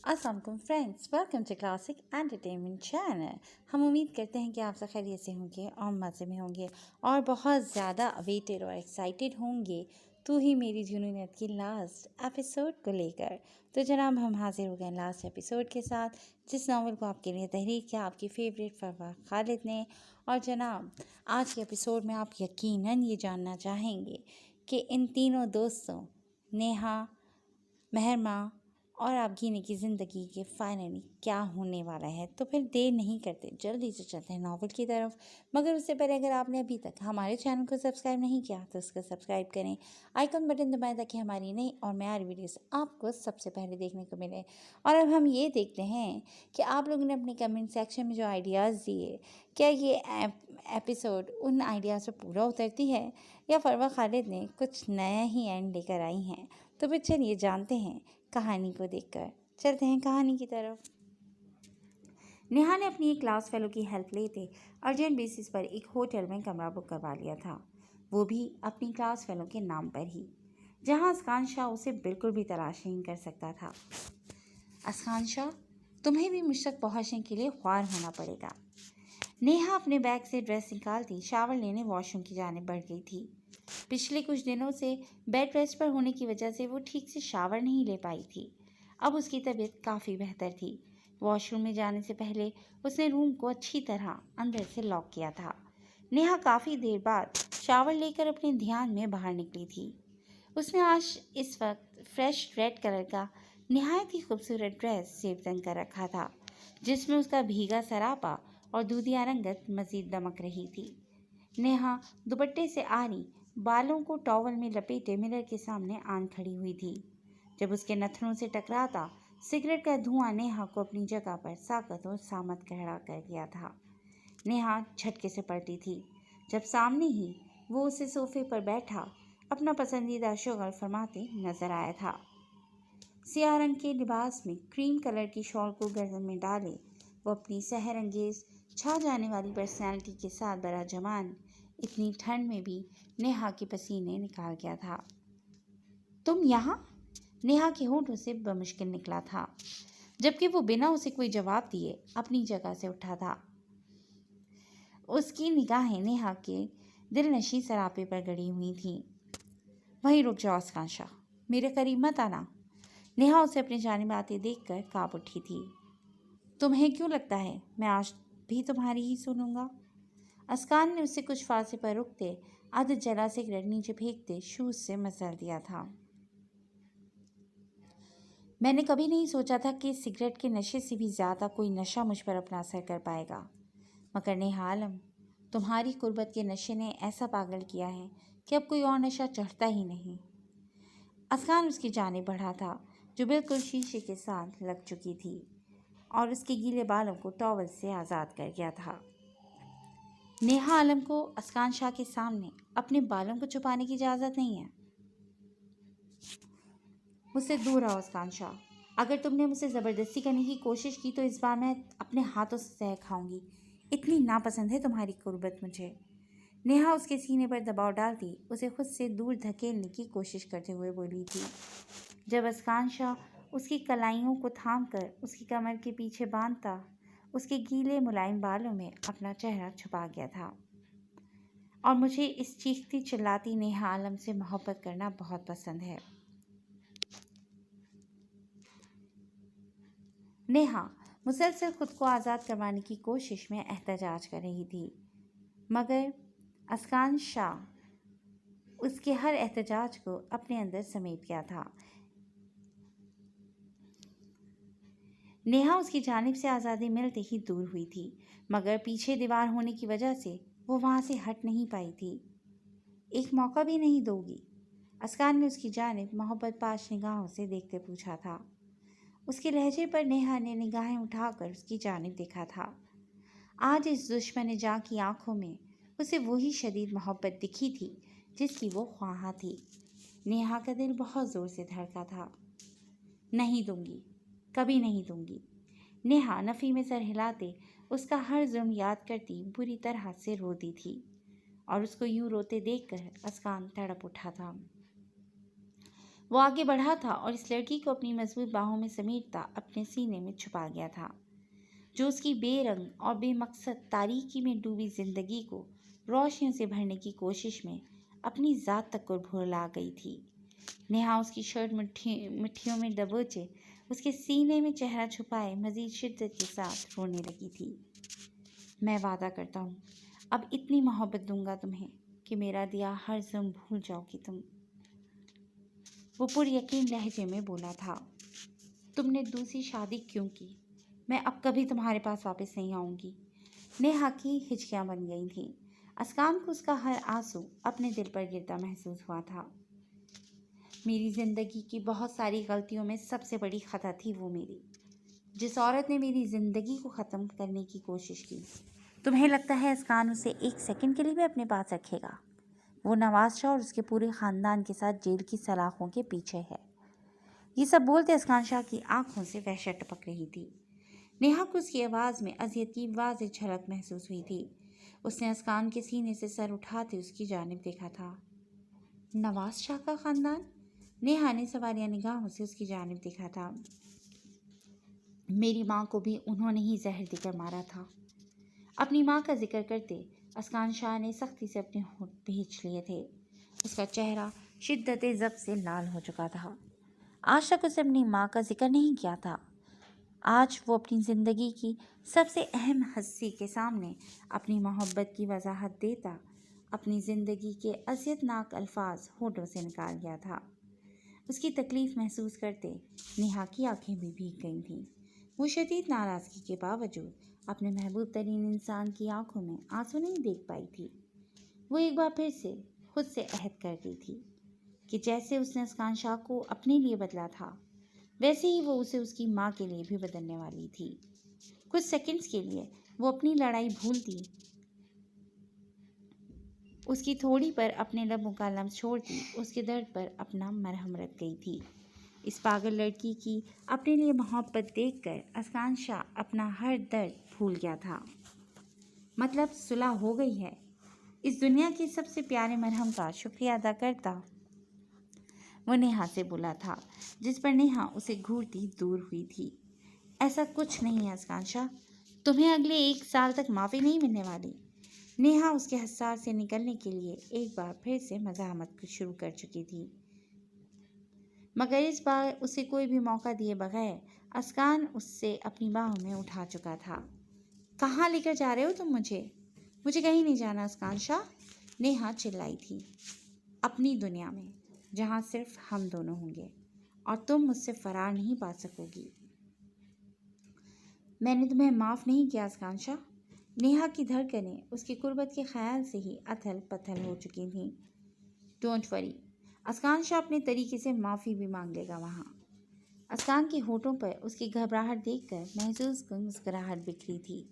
अस्सलाम वालेकुम friends, welcome to classic entertainment channel. हम उम्मीद करते हैं कि आप सब खैरियत से होंगे और मज़े में होंगे और बहुत ज़्यादा अवेटेड और एक्साइटेड होंगे तू ही मेरी जुनूनियत की लास्ट एपिसोड को लेकर। तो जनाब, हम हाजिर हो गए लास्ट एपिसोड के साथ, जिस नावल को आपके लिए तहरीर किया आपकी फ़ेवरेट फरवा खालिद ने। और जनाब, आज के एपिसोड में आप यकीनन ये जानना चाहेंगे कि इन तीनों दोस्तों नेहा, महरमा और आपगीने की ज़िंदगी के फाइनली क्या होने वाला है। तो फिर देर नहीं करते, जल्दी से चलते हैं नावल की तरफ। मगर उससे पहले अगर आपने अभी तक हमारे चैनल को सब्सक्राइब नहीं किया तो उसको सब्सक्राइब करें, आइकन बटन दबाएं ताकि हमारी नई और म्यारी वीडियोस आपको सबसे पहले देखने को मिले। और अब हम ये देखते हैं कि आप लोगों ने अपने कमेंट सेक्शन में जो आइडियाज़ दिए, क्या ये एपिसोड उन आइडियाज़ पर पूरा उतरती है या फरवा खालिद ने कुछ नया ही एंड लेकर आई हैं। तो फिर चलिए जानते हैं कहानी को देखकर। चलते हैं कहानी की तरफ। नेहा ने अपनी एक क्लास फेलो की हेल्प लेते अर्जेंट बेसिस पर एक होटल में कमरा बुक करवा लिया था, वो भी अपनी क्लास फेलो के नाम पर ही, जहां अस्कान शाह उसे बिल्कुल भी तलाश नहीं कर सकता था। अस्कान शाह, तुम्हें भी मुझ तक पहुँचने के लिए ख्वार होना पड़ेगा। नेहा अपने बैग से ड्रेस निकालती शावर लेने वॉशरूम की जाने बढ़ गई थी। पिछले कुछ दिनों से बेड रेस्ट पर होने की वजह से वो ठीक से शावर नहीं ले पाई थी। अब उसकी तबीयत काफ़ी बेहतर थी। वॉशरूम में जाने से पहले उसने रूम को अच्छी तरह अंदर से लॉक किया था। नेहा काफ़ी देर बाद शावर लेकर अपने ध्यान में बाहर निकली थी। उसने आज इस वक्त फ्रेश रेड कलर का नहायत ही खूबसूरत ड्रेस सेब कर रखा था, जिसमें उसका भीगा सरापा और दूधिया रंगत मज़ीद दमक रही थी। नेहा दुपट्टे से आरी बालों को टॉवल में लपेटे मिरर के सामने आन खड़ी हुई थी। जब उसके नथनों से टकराता सिगरेट का धुआं नेहा को अपनी जगह पर साकत और सामत खड़ा कर दिया था। नेहा झटके से पड़ती थी जब सामने ही वो उसे सोफे पर बैठा अपना पसंदीदा शुगल फरमाते नजर आया था। सियाह रंग के लिबास में क्रीम कलर की शॉल को गर्दन में डाले वो अपनी सहर अंगेज छा जाने वाली पर्सनैलिटी के साथ बड़ा जवान इतनी ठंड में भी नेहा के पसीने निकाल गया था। तुम यहाँ? नेहा के होंठों से बमुश्किल निकला था, जबकि वो बिना उसे कोई जवाब दिए अपनी जगह से उठा था। उसकी निगाहें नेहा के दिलनशी सरापे पर गड़ी हुई थीं। वहीं रुक जाओ अस्कान शाह, मेरे करीब मत आना। नेहा उसे अपने जानिब आते देखकर काँप उठी थी। तुम्हें क्यों लगता है मैं आज भी तुम्हारी ही सुनूंगा? अस्कान ने उसे कुछ फासले पर रुकते आधे जला सिगरेट नीचे फेंकते शूज से मसल दिया था। मैंने कभी नहीं सोचा था कि सिगरेट के नशे से भी ज़्यादा कोई नशा मुझ पर अपना असर कर पाएगा, मगर नेहा आलम, तुम्हारी कुर्बत के नशे ने ऐसा पागल किया है कि अब कोई और नशा चढ़ता ही नहीं। अस्कान उसकी जाने बढ़ा था, जो बिल्कुल शीशे के साथ लग चुकी थी और उसके गीले बालों को टॉवल से आज़ाद कर गया था। नेहा आलम को अस्कान शाह के सामने अपने बालों को छुपाने की इजाज़त नहीं है। मुझसे दूर रहो अस्कान शाह। अगर तुमने मुझसे ज़बरदस्ती करने की कोशिश की तो इस बार मैं अपने हाथों से सह खाऊंगी। इतनी नापसंद है तुम्हारी कुर्बत मुझे। नेहा उसके सीने पर दबाव डालती उसे खुद से दूर धकेलने की कोशिश करते हुए बोली थी, जब अस्कान शाह उसकी कलाइयों को थाम कर उसकी कमर के पीछे बांधता उसके गीले मुलायम बालों में अपना चेहरा छुपा गया था। और मुझे इस चीखती चिल्लाती नेहा आलम से मोहब्बत करना बहुत पसंद है। नेहा मुसलसल खुद को आज़ाद करवाने की कोशिश में एहतजाज कर रही थी, मगर अस्कान शाह उसके हर एहतजाज को अपने अंदर समेट गया था। नेहा उसकी जानिब से आज़ादी मिलते ही दूर हुई थी, मगर पीछे दीवार होने की वजह से वो वहाँ से हट नहीं पाई थी। एक मौका भी नहीं दोगी? अस्कान ने उसकी जानिब मोहब्बत पाश निगाहों से देखते पूछा था। उसके लहजे पर नेहा ने निगाहें उठाकर उसकी जानिब देखा था। आज इस दुश्मन जाँ की आंखों में उसे वही शदीद मोहब्बत दिखी थी जिसकी वो ख्वाहा थी। नेहा का दिल बहुत ज़ोर से धड़का था। नहीं दूंगी, कभी नहीं दूंगी। नेहा नफ़ी में सर हिलाते उसका हर जुर्म याद करती बुरी तरह से रोती थी और उसको यूं रोते देखकर अस्कान तड़प उठा था। वो आगे बढ़ा था और इस लड़की को अपनी मजबूत बाहों में समेटता अपने सीने में छुपा गया था, जो उसकी बेरंग और बेमकसद तारीकी में डूबी जिंदगी को रोशनियों से भरने की कोशिश में अपनी ज़ात तक को भुला गई थी। नेहा उसकी शर्ट मुट्ठियों में दबोचे उसके सीने में चेहरा छुपाए मजीद शिद्दत के साथ रोने लगी थी। मैं वादा करता हूँ, अब इतनी मोहब्बत दूंगा तुम्हें कि मेरा दिया हर ज़म भूल जाओगी तुम। वो पुरयकीन लहजे में बोला था। तुमने दूसरी शादी क्यों की? मैं अब कभी तुम्हारे पास वापस नहीं आऊँगी। नेहा की हिचकियाँ बन गई थीं। अस्कान को उसका हर आंसू अपने दिल पर गिरता महसूस हुआ था। मेरी ज़िंदगी की बहुत सारी गलतियों में सबसे बड़ी खता थी वो मेरी, जिस औरत ने मेरी ज़िंदगी को ख़त्म करने की कोशिश की। तुम्हें लगता है अस्कान उसे एक सेकंड के लिए भी अपने पास रखेगा? वो नवाज शाह और उसके पूरे ख़ानदान के साथ जेल की सलाखों के पीछे है। ये सब बोलते अस्कान शाह की आंखों से वहशत टपक रही थी। नेहा को उसकी आवाज़ में अजियत की वाज़ेह झलक महसूस हुई थी। उसने अस्कान के सीने से सर उठाते उसकी जानिब देखा था। नवाज शाह का ख़ानदान? नेहा ने सवालिया निगाहों से उसकी जानिब देखा था। मेरी माँ को भी उन्होंने ही जहर देकर मारा था। अपनी माँ का जिक्र करते अस्कान शाह ने सख्ती से अपने होंठ भींच लिए थे। उसका चेहरा शिद्दत ज़ब्त से लाल हो चुका था। आज तक उसे अपनी माँ का जिक्र नहीं किया था। आज वो अपनी ज़िंदगी की सबसे अहम हस्ती के सामने अपनी मोहब्बत की वजाहत देता अपनी ज़िंदगी के अज़ियतनाक अल्फाज होठों से निकाल गया था। उसकी तकलीफ़ महसूस करते नेहा की आंखें भी भीग गई थीं। वो शदीद नाराज़गी के बावजूद अपने महबूब तरीन इंसान की आंखों में आंसू नहीं देख पाई थी। वो एक बार फिर से खुद से अहद कर गई थी कि जैसे उसने अस्कान शाह को अपने लिए बदला था, वैसे ही वो उसे उसकी माँ के लिए भी बदलने वाली थी। कुछ सेकंड्स के लिए वो अपनी लड़ाई भूलती, उसकी थोड़ी पर अपने लबों का लम्स छोड़ती, उसके दर्द पर अपना मरहम रख गई थी। इस पागल लड़की की अपने लिए मोहब्बत देखकर अस्कान शाह अपना हर दर्द भूल गया था। मतलब सुलह हो गई है। इस दुनिया के सबसे प्यारे मरहम का शुक्रिया अदा करता वो नेहा से बोला था, जिस पर नेहा उसे घूरती दूर हुई थी। ऐसा कुछ नहीं है अस्कान शाह, तुम्हें अगले 1 साल तक माफ़ी नहीं मिलने वाली। नेहा उसके हसार से निकलने के लिए एक बार फिर से मज़ाहमत शुरू कर चुकी थी, मगर इस बार उसे कोई भी मौका दिए बगैर अस्कान उससे अपनी बाहों में उठा चुका था। कहाँ लेकर जा रहे हो तुम मुझे? मुझे कहीं नहीं जाना अस्कान शाह, नेहा चिल्लाई थी। अपनी दुनिया में, जहाँ सिर्फ हम दोनों होंगे और तुम मुझसे फरार नहीं पा सकोगी। मैंने तुम्हें माफ़ नहीं किया अस्कान शाह। नेहा की धड़कनें उसकी कुर्बत के ख्याल से ही अथल पथल हो चुकी थीं। डोंट वरी, अस्कान शाह अपने तरीके से माफ़ी भी मांग लेगा वहाँ। अस्कान के होठों पर उसकी घबराहट देखकर महसूस मुस्कुराहट बिखरी थी।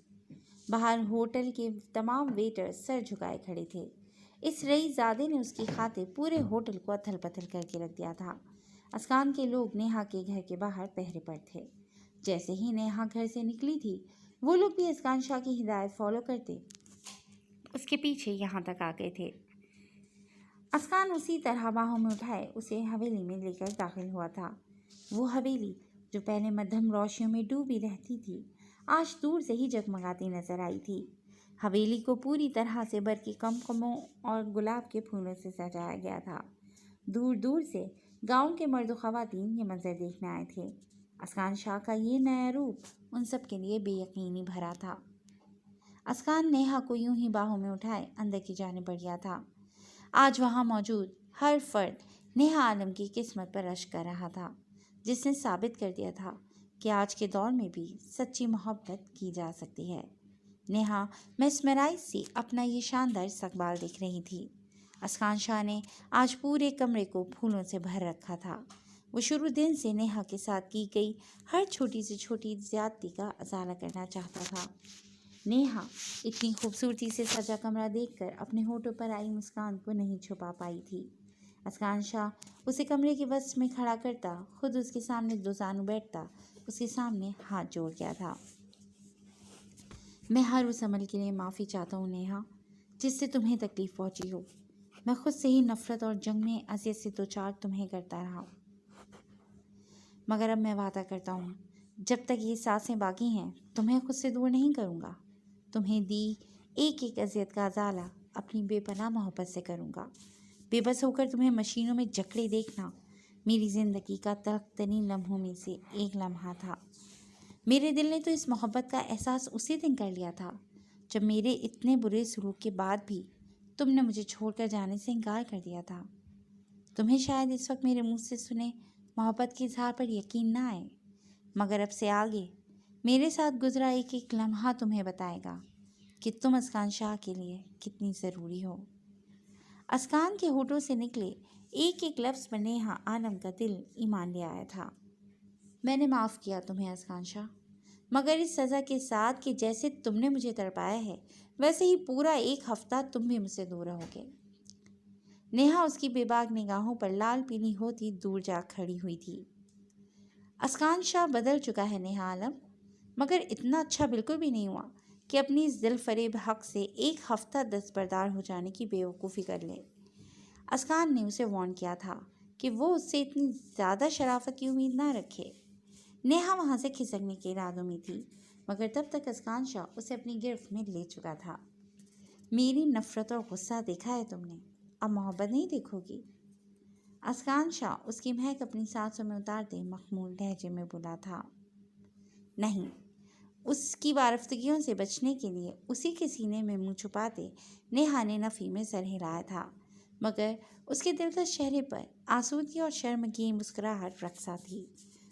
बाहर होटल के तमाम वेटर सर झुकाए खड़े थे। इस रईसज़ादे ने उसकी खातिर पूरे होटल को अथल पथल करके रख दिया था। अस्कान के लोग नेहा के घर के बाहर पहरे पर थे। जैसे ही नेहा घर से निकली थी, वो लोग भी अस्कान शाह की हिदायत फॉलो करते उसके पीछे यहाँ तक आ गए थे। अस्कान उसी तरह बाहों में उठाए उसे हवेली में लेकर दाखिल हुआ था। वो हवेली जो पहले मध्यम रोशनियों में डूबी रहती थी, आज दूर से ही जगमगाती नजर आई थी। हवेली को पूरी तरह से बरकी कमकमों और गुलाब के फूलों से सजाया गया था। दूर दूर से गांव के मर्द ख़वातीन ये मंजर देखने आए थे। अस्कान शाह का ये नया रूप उन सब के लिए बेयकीनी भरा था। अस्कान नेहा को यूं ही बाहों में उठाए अंदर की जाने बढ़ गया था। आज वहाँ मौजूद हर फर्द नेहा आलम की किस्मत पर रश्क कर रहा था, जिसने साबित कर दिया था कि आज के दौर में भी सच्ची मोहब्बत की जा सकती है। नेहा mesmerized सी अपना ये शानदार इस्तकबाल देख रही थी। अस्कान शाह ने आज पूरे कमरे को फूलों से भर रखा था। वो शुरू दिन से नेहा के साथ की गई हर छोटी से छोटी ज्यादती का अजाला करना चाहता था। नेहा इतनी खूबसूरती से सजा कमरा देखकर अपने होठों पर आई मुस्कान को नहीं छुपा पाई थी। अस्कान शाह उसे कमरे के वसत में खड़ा करता, खुद उसके सामने दोजानू बैठता, उसके सामने हाथ जोड़ गया था। मैं हर उस अमल के लिए माफ़ी चाहता हूँ नेहा, जिससे तुम्हें तकलीफ़ पहुँची हो। मैं खुद से ही नफ़रत और जंग में अज़ियत से दो चार तुम्हें करता रहा हूँ। مگر اب میں وعدہ کرتا ہوں جب تک یہ سانسیں باقی ہیں تمہیں خود سے دور نہیں کروں گا. تمہیں دی ایک ایک اذیت کا ازالہ اپنی بے پناہ محبت سے کروں گا. بے بس ہو کر تمہیں مشینوں میں جکڑے دیکھنا میری زندگی کا تلخ ترین لمحوں میں سے ایک لمحہ تھا. میرے دل نے تو اس محبت کا احساس اسی دن کر لیا تھا جب میرے اتنے برے سلوک کے بعد بھی تم نے مجھے چھوڑ کر جانے سے انکار کر دیا تھا. تمہیں شاید اس وقت میرے منہ سے سنے محبت کے اظہار پر یقین نہ آئے، مگر اب سے آگے میرے ساتھ گزرا ایک ایک لمحہ تمہیں بتائے گا کہ تم اسکان شاہ کے لیے کتنی ضروری ہو. اسکان کے ہونٹوں سے نکلے ایک ایک لفظ پر نیہا عالم کا دل ایمان لے آیا تھا. میں نے معاف کیا تمہیں اسکان شاہ، مگر اس سزا کے ساتھ کہ جیسے تم نے مجھے تڑپایا ہے ویسے ہی پورا ایک ہفتہ تم بھی مجھ سے دور رہو گے. نیہا اس کی بے باک نگاہوں پر لال پیلی ہوتی دور جا کھڑی ہوئی تھی. اسکان شاہ بدل چکا ہے نیہا عالم، مگر اتنا اچھا بالکل بھی نہیں ہوا کہ اپنی اس دل فریب حق سے ایک ہفتہ دستبردار ہو جانے کی بیوقوفی کر لے. اسکان نے اسے وارن کیا تھا کہ وہ اس سے اتنی زیادہ شرافت کی امید نہ رکھے. نیہا وہاں سے کھسکنے کے ارادوں میں تھی، مگر تب تک اسکان شاہ اسے اپنی گرفت میں لے چکا تھا. میری نفرت اور غصہ دیکھا ہے تم نے، اب محبت نہیں دیکھو گی. اسکان شاہ اس کی مہک اپنی سانسوں میں اتارتے مخمول لہجے میں بولا تھا. نہیں، اس کی وارفتگیوں سے بچنے کے لیے اسی کے سینے میں منہ چھپاتے نیہا نے نفی میں سر ہلایا تھا، مگر اس کے دلکش چہرے پر آسودگی اور شرم کی مسکراہٹ رقصہ تھی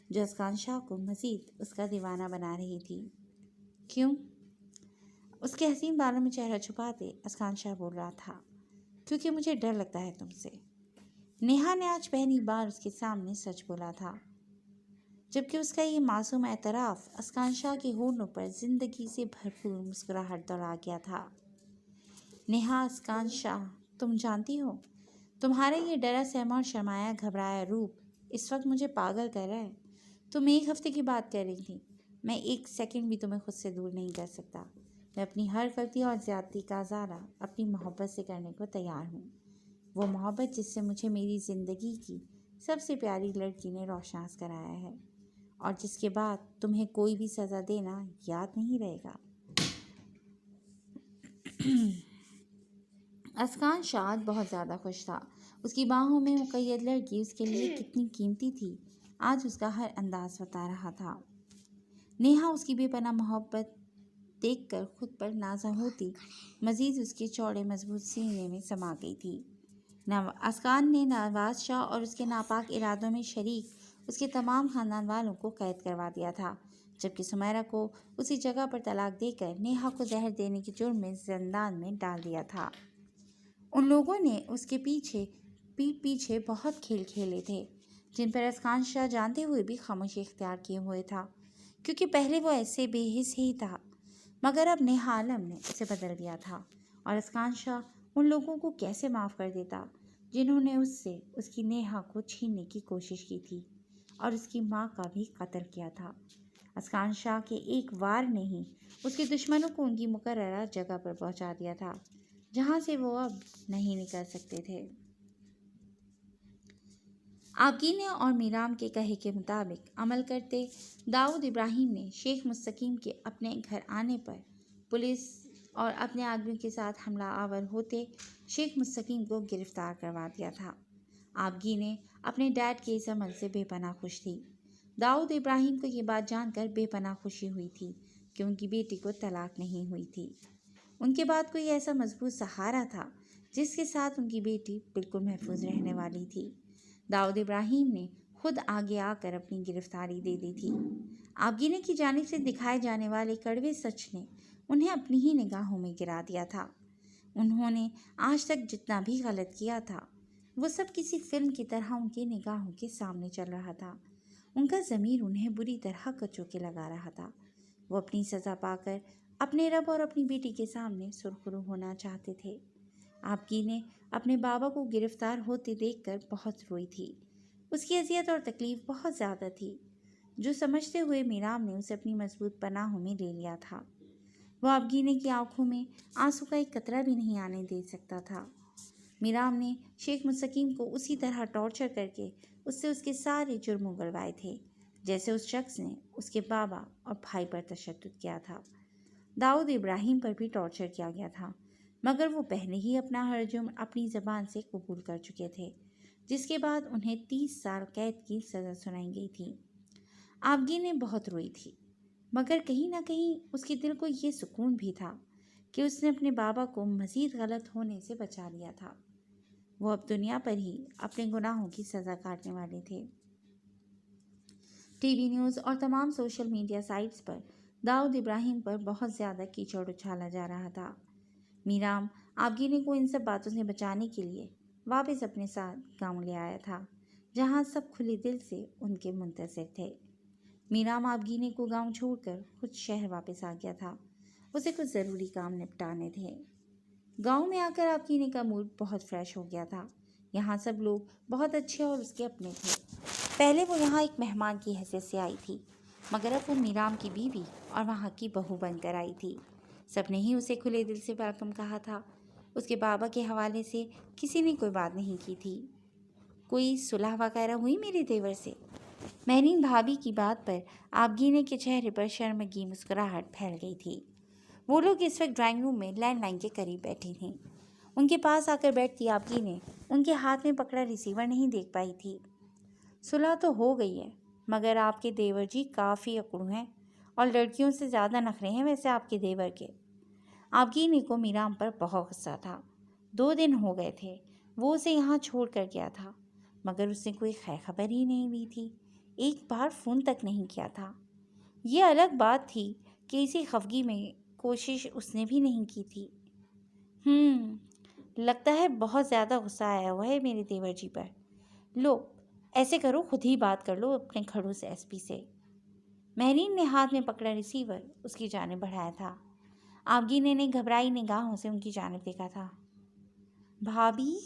جو اسکان شاہ کو مزید اس کا دیوانہ بنا رہی تھی. کیوں؟ اس کے حسین بالوں میں چہرہ چھپاتے اسکان شاہ بول رہا تھا. کیونکہ مجھے ڈر لگتا ہے تم سے. نیہا نے آج پہلی بار اس کے سامنے سچ بولا تھا، جبکہ اس کا یہ معصوم اعتراف اسکان شاہ کے ہونٹوں پر زندگی سے بھرپور مسکراہٹ دوڑا گیا تھا. نیہا، اسکان شاہ، تم جانتی ہو تمہارا یہ ڈرا سہما اور شرمایا گھبرایا روپ اس وقت مجھے پاگل کر رہا ہے. تم ایک ہفتے کی بات کر رہی تھی، میں ایک سیکنڈ بھی تمہیں خود سے دور نہیں کر سکتا. میں اپنی ہر غلطی اور زیادتی کا ازالہ اپنی محبت سے کرنے کو تیار ہوں. وہ محبت جس سے مجھے میری زندگی کی سب سے پیاری لڑکی نے روشناس کرایا ہے، اور جس کے بعد تمہیں کوئی بھی سزا دینا یاد نہیں رہے گا. اسکان شاہ بہت زیادہ خوش تھا. اس کی باہوں میں مقید لڑکی اس کے لیے کتنی قیمتی تھی آج اس کا ہر انداز بتا رہا تھا. نیہا اس کی بے پناہ محبت دیکھ کر خود پر نازا ہوتی مزید اس کے چوڑے مضبوط سینے میں سما گئی تھی. اسکان نے نواز شاہ اور اس کے ناپاک ارادوں میں شریک اس کے تمام خاندان والوں کو قید کروا دیا تھا، جبکہ سمیرا کو اسی جگہ پر طلاق دے کر نیہا کو زہر دینے کے جرم میں زندان میں ڈال دیا تھا. ان لوگوں نے اس کے پیٹ پیچھے بہت کھیل کھیلے تھے جن پر اسکان شاہ جانتے ہوئے بھی خاموشی اختیار کیے ہوئے تھا، کیونکہ پہلے وہ ایسے بے حس ہی تھا. مگر اب نیہا عالم نے اسے بدل دیا تھا، اور اسکان شاہ ان لوگوں کو کیسے معاف کر دیتا جنہوں نے اس سے اس کی نیہا کو چھیننے کی کوشش کی تھی اور اس کی ماں کا بھی قتل کیا تھا. اسکان شاہ کے ایک وار نے ہی اس کے دشمنوں کو ان کی مقررہ جگہ پر پہنچا دیا تھا جہاں سے وہ اب نہیں نکل سکتے تھے. آبگینہ اور میرام کے کہے کے مطابق عمل کرتے داؤد ابراہیم نے شیخ مستقیم کے اپنے گھر آنے پر پولیس اور اپنے آدمیوں کے ساتھ حملہ آور ہوتے شیخ مستقیم کو گرفتار کروا دیا تھا. آبگینہ اپنے ڈیڈ کے اس عمل سے بے پناہ خوش تھی. داؤد ابراہیم کو یہ بات جان کر بے پناہ خوشی ہوئی تھی کہ ان کی بیٹی کو طلاق نہیں ہوئی تھی. ان کے بعد کوئی ایسا مضبوط سہارا تھا جس کے ساتھ ان کی بیٹی بالکل محفوظ رہنے والی تھی. داؤد ابراہیم نے خود آگے آ کر اپنی گرفتاری دے دی تھی. آبگینہ کی جانب سے دکھائے جانے والے کڑوے سچ نے انہیں اپنی ہی نگاہوں میں گرا دیا تھا. انہوں نے آج تک جتنا بھی غلط کیا تھا وہ سب کسی فلم کی طرح ان کی نگاہوں کے سامنے چل رہا تھا. ان کا ضمیر انہیں بری طرح کچوکے لگا رہا تھا. وہ اپنی سزا پا کر اپنے رب اور اپنی بیٹی کے سامنے سرخرو ہونا چاہتے تھے. آبگینہ اپنے بابا کو گرفتار ہوتے دیکھ کر بہت روئی تھی. اس کی اذیت اور تکلیف بہت زیادہ تھی، جو سمجھتے ہوئے میرام نے اسے اپنی مضبوط پناہوں میں لے لیا تھا. وہ آبگینہ کی آنکھوں میں آنسو کا ایک قطرہ بھی نہیں آنے دے سکتا تھا. میرام نے شیخ مستقیم کو اسی طرح ٹارچر کر کے اس سے اس کے سارے جرم اگلوائے تھے जैसे उस शख्स ने उसके बाबा और भाई पर तशद्दुद किया था। दाऊद इब्राहिम पर भी टॉर्चर किया गया था, मगर वो पहले ही अपना हर जुर्म अपनी ज़बान से कबूल कर चुके थे, जिसके बाद उन्हें 30 साल कैद की सज़ा सुनाई गई थी। आबगी ने बहुत रोई थी, मगर कहीं ना कहीं उसके दिल को ये सुकून भी था कि उसने अपने बाबा को मज़ीद गलत होने से बचा लिया था। वो अब दुनिया पर ही अपने गुनाहों की सज़ा काटने वाले थे। टीवी न्यूज़ और तमाम सोशल मीडिया साइट्स पर दाऊद इब्राहिम पर बहुत ज़्यादा कीचड़ उछाला जा रहा था। मीराम आबगीने को इन सब बातों से बचाने के लिए वापस अपने साथ गाँव ले आया था, जहाँ सब खुले दिल से उनके मुंतज़िर थे। मीराम आबगीने को गांव छोड़कर खुद शहर वापस आ गया था। उसे कुछ ज़रूरी काम निपटाने थे। गांव में आकर आबगीने का मूड बहुत फ्रेश हो गया था। यहाँ सब लोग बहुत अच्छे और उसके अपने थे। पहले वो यहाँ एक मेहमान की हैसियत से आई थी, मगर अब वो मीराम की बीवी और वहाँ की बहू बनकर आई थी। सबने ही उसे खुले दिल से वेलकम कहा था। उसके बाबा के हवाले से किसी ने कोई बात नहीं की थी। कोई सुलह वगैरह हुई मेरे देवर से? महरीन भाभी की बात पर आबगीने के चेहरे पर शर्मगी मुस्कुराहट फैल गई थी। वो लोग इस वक्त ड्राइंग रूम में लैंडलाइन के करीब बैठी थीं। उनके पास आकर बैठती आबगीने उनके हाथ में पकड़ा रिसीवर नहीं देख पाई थी। सुलह तो हो गई है, मगर आपके देवर जी काफ़ी अकड़ू हैं और लड़कियों से ज़्यादा नखरे हैं वैसे आपके देवर के। आबगीने को मीराम पर बहुत गुस्सा था। 2 दिन हो गए थे वो उसे यहाँ छोड़ कर गया था, मगर उसने कोई खैर खबर ही नहीं दी थी। एक बार फ़ोन तक नहीं किया था। ये अलग बात थी कि इसी खफगी में कोशिश उसने भी नहीं की थी। लगता है बहुत ज़्यादा गुस्सा आया हुआ है मेरे देवर जी पर। लो, ऐसे करो खुद ही बात कर लो अपने खड़ूस एसपी से। महरीन ने हाथ में पकड़ा रिसीवर उसकी जानिब बढ़ाया था। आबगीने ने घबराई निगाहों से उनकी जानिब देखा था। भाभी?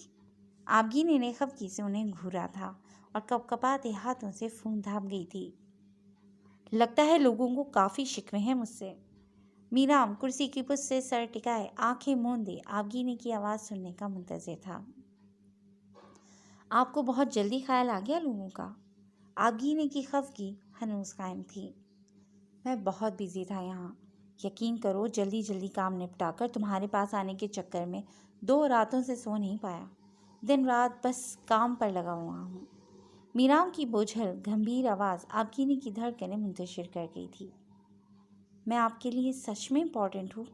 आबगीने ने खफगी से उन्हें घूरा था और कपकपाते हाथों से फ़ोन थाम गई थी। लगता है लोगों को काफ़ी शिकवे हैं मुझसे। मीराम कुर्सी की पुष्ट से सर टिकाए आंखें मूंदे आबगीने की आवाज़ सुनने का मुंतज़िर था। आपको बहुत जल्दी ख्याल आ गया लोगों का? आबगीने की खफगी हनूस कायम थी। मैं बहुत बिजी था यहाँ। यकीन करो जल्दी जल्दी काम निपटाकर तुम्हारे पास आने के चक्कर में 2 रातों से सो नहीं पाया। दिन रात बस काम पर लगा हुआ हूँ। मीराम की बोझल गंभीर आवाज़ आबगीने की धड़कनें मुंतशिर कर गई थी। मैं आपके लिए सच में इम्पॉर्टेंट हूँ?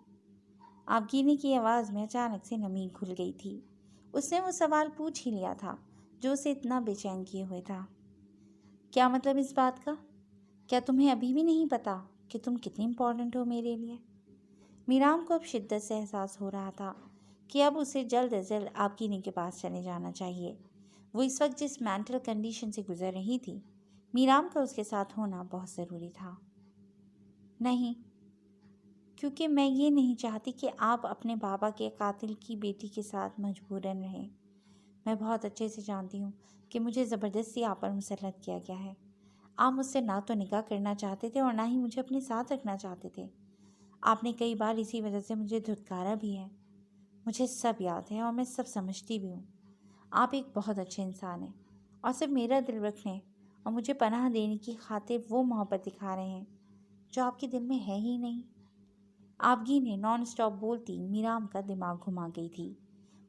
आबगीने की आवाज़ में अचानक से नमी घुल गई थी। उसने वो सवाल पूछ ही लिया था जो उसे इतना बेचैन किए हुए था। क्या मतलब इस बात का? क्या तुम्हें अभी भी नहीं पता कि तुम कितनी इम्पॉर्टेंट हो मेरे लिए? मीराम को अब शिद्दत से एहसास हो रहा था कि अब उसे जल्द अज जल्द आबगीने के पास चले जाना चाहिए। वो इस वक्त जिस मेंटल कंडीशन से गुजर रही थी, मीराम का उसके साथ होना बहुत ज़रूरी था। नहीं, क्योंकि मैं ये नहीं चाहती कि आप अपने बाबा के कातिल की बेटी के साथ मजबूरन रहें। मैं बहुत अच्छे से जानती हूँ कि मुझे ज़बरदस्ती आप पर मुसल्लत किया गया है। आप मुझसे ना तो निकाह करना चाहते थे और ना ही मुझे अपने साथ रखना चाहते थे। आपने कई बार इसी वजह से मुझे धुतकारा भी है। मुझे सब याद है और मैं सब समझती भी हूँ। आप एक बहुत अच्छे इंसान हैं और सिर्फ मेरा दिल रखने और मुझे पनाह देने की खातिर वो मोहब्बत दिखा रहे हैं जो आपके दिल में है ही नहीं। आबगीने नॉन स्टॉप बोलती मीराम का दिमाग घुमा गई थी।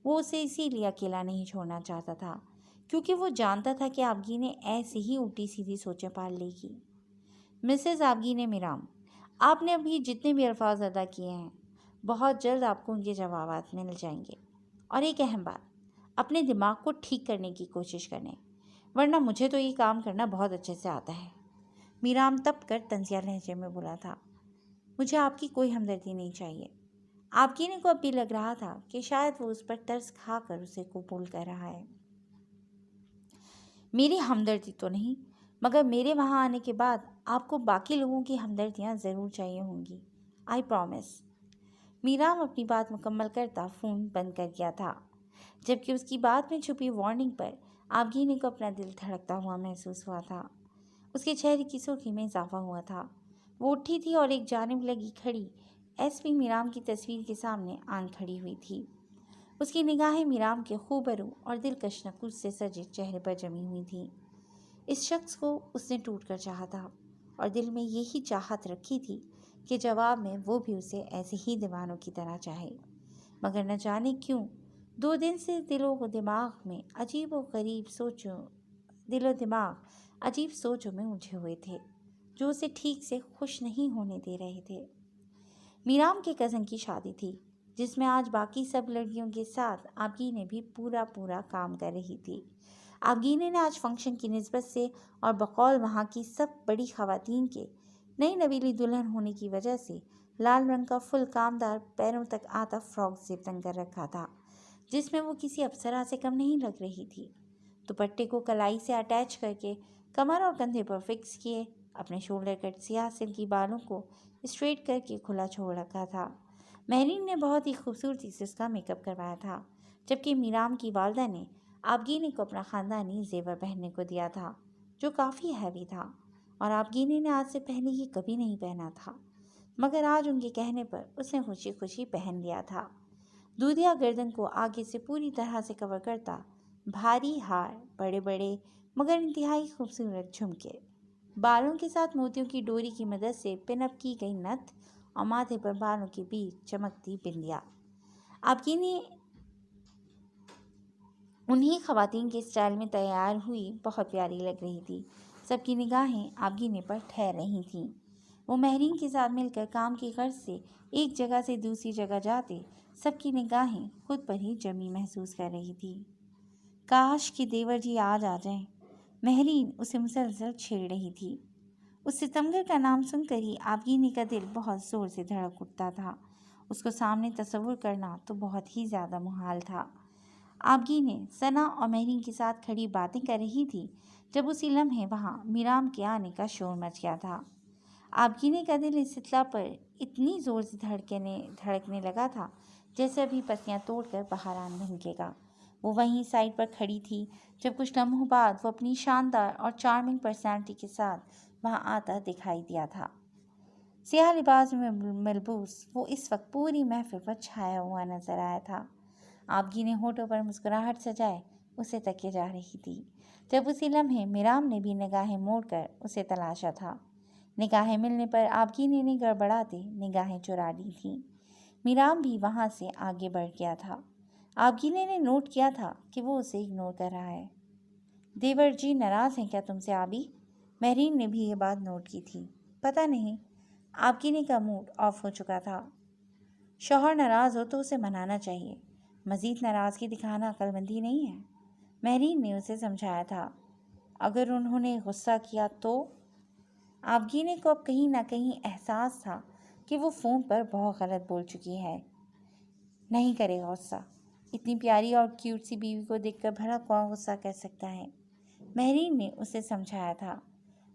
वो उसे इसीलिए अकेला नहीं छोड़ना चाहता था क्योंकि वो जानता था कि आबगीने ऐसी ही उल्टी सीधी सोचें पाल लेगी। मिसेस आबगीने मीराम, आपने अभी जितने भी अल्फाज अदा किए हैं, बहुत जल्द आपको उनके जवाब मिल जाएंगे। और एक अहम बात, अपने दिमाग को ठीक करने की कोशिश करें, वरना मुझे तो ये काम करना बहुत अच्छे से आता है। मीराम तप कर तंजिया लहजे में बोला था। मुझे आपकी कोई हमदर्दी नहीं चाहिए। आबगीने को अब भी लग रहा था कि शायद वो उस पर तरस खा कर उसे कबूल कर रहा है। मेरी हमदर्दी तो नहीं, मगर मेरे वहाँ आने के बाद आपको बाकी लोगों की हमदर्दियाँ ज़रूर चाहिए होंगी। I promise. मीराम अपनी बात मुकम्मल करता फ़ोन बंद कर गया था, जबकि उसकी बात में छुपी वार्निंग पर आबगीने को अपना दिल धड़कता हुआ महसूस हुआ था। उसके चेहरे की सुर्खी में इजाफा हुआ था। वो उठी थी और एक जानिब लगी खड़ी एसपी मीराम की तस्वीर के सामने आन खड़ी हुई थी। उसकी निगाहें मीराम के खूबरू और दिलकश नकुश से सजे चेहरे पर जमी हुई थीं। इस शख्स को उसने टूट कर चाहा था और दिल में यही चाहत रखी थी कि जवाब में वो भी उसे ऐसे ही दीवानों की तरह चाहे। मगर न जाने क्यों 2 दिन से दिलो दिमाग अजीब सोचों में उलझे हुए थे जो उसे ठीक से खुश नहीं होने दे रहे थे। मीराम के कज़न की शादी थी जिसमें आज बाकी सब लड़कियों के साथ आबगीने भी पूरा काम कर रही थी। आबगीने ने आज फंक्शन की निस्बत से और बकौल वहाँ की सब बड़ी खवातीन के नई नवीली दुल्हन होने की वजह से लाल रंग का फुल कामदार पैरों तक आता फ्रॉक से तंग कर रखा था जिसमें वो किसी अप्सरा से कम नहीं लग रही थी। दुपट्टे को कलाई से अटैच करके कमर और कंधे पर फिक्स किए, अपने शोल्डर कट सियाह सिल्की बालों को स्ट्रेट करके खुला छोड़ रखा था। महरीन ने बहुत ही खूबसूरती से उसका मेकअप करवाया था, जबकि मीराम की वालदा ने आबगीने को अपना ख़ानदानी जेवर पहनने को दिया था जो काफ़ी हैवी था और आबगीने ने आज से पहले ये कभी नहीं पहना था, मगर आज उनके कहने पर उसने खुशी खुशी पहन लिया था। दूधिया गर्दन को आगे से पूरी तरह से कवर करता भारी हार, बड़े बड़े मगर इंतहाई खूबसूरत झुमके, बालों के साथ मोतियों की डोरी की मदद से पिनअप की गई नथ और माथे पर बालों के बीच चमकती बिंदिया आबगीने उन्हीं खवातीन के स्टाइल में तैयार हुई बहुत प्यारी लग रही थी। सबकी निगाहें आबगीने पर ठहर रही थीं। वो महरीन के साथ मिलकर काम की गर्ज से एक जगह से दूसरी जगह जाते सबकी निगाहें खुद पर ही जमी महसूस कर रही थी। काश कि देवर जी आज आ जाएं। महरीन उसे मुसलसल छेड़ रही थी। उस सितमगर का नाम सुनकर ही आबगीने का दिल बहुत ज़ोर से धड़क उठता था। उसको सामने तस्वुर करना तो बहुत ही ज़्यादा मुहाल था। आबगीने सना और महरीन के साथ खड़ी बातें कर रही थी जब उसी लम्हे वहाँ मीराम के आने का शोर मच गया था। आबगीने का दिल इस इत्तला पर इतनी ज़ोर से धड़कने लगा था जैसे अभी पत्तियाँ तोड़कर बहारान ढंकेगा। वो वहीं साइड पर खड़ी थी जब कुछ लम्हों बाद वो अपनी शानदार और चार्मिंग पर्सनैलिटी के साथ वहाँ आता दिखाई दिया था। सियाह लिबास में मलबूस वो इस वक्त पूरी महफिल पर छाया हुआ नजर आया था। आबगीने होठों पर मुस्कुराहट सजाए उसे तके जा रही थी जब उसी लम्हे मीराम ने भी निगाहें मोड़कर उसे तलाशा था। निगाहें मिलने पर आबगीने ने गड़बड़ाते निगाहें चुरा ली थीं। मीराम भी वहाँ से आगे बढ़ गया था। आबगीने ने नोट किया था कि वो उसे इग्नोर कर रहा है। देवर जी नाराज़ हैं क्या तुमसे आबी? महरीन ने भी ये बात नोट की थी। पता नहीं, आबगीने का मूड ऑफ हो चुका था। शौहर नाराज़ हो तो उसे मनाना चाहिए, मज़ीद नाराज़गी दिखाना अक्लमंदी नहीं है। महरीन ने उसे समझाया था। अगर उन्होंने गुस्सा किया तो? आबगीने को अब कहीं ना कहीं एहसास था कि वो फ़ोन पर बहुत गलत बोल चुकी है। नहीं करेगा गुस्सा, इतनी प्यारी और क्यूट सी बीवी को देखकर भला कौन गुस्सा कर सकता है, महरीन ने उसे समझाया था।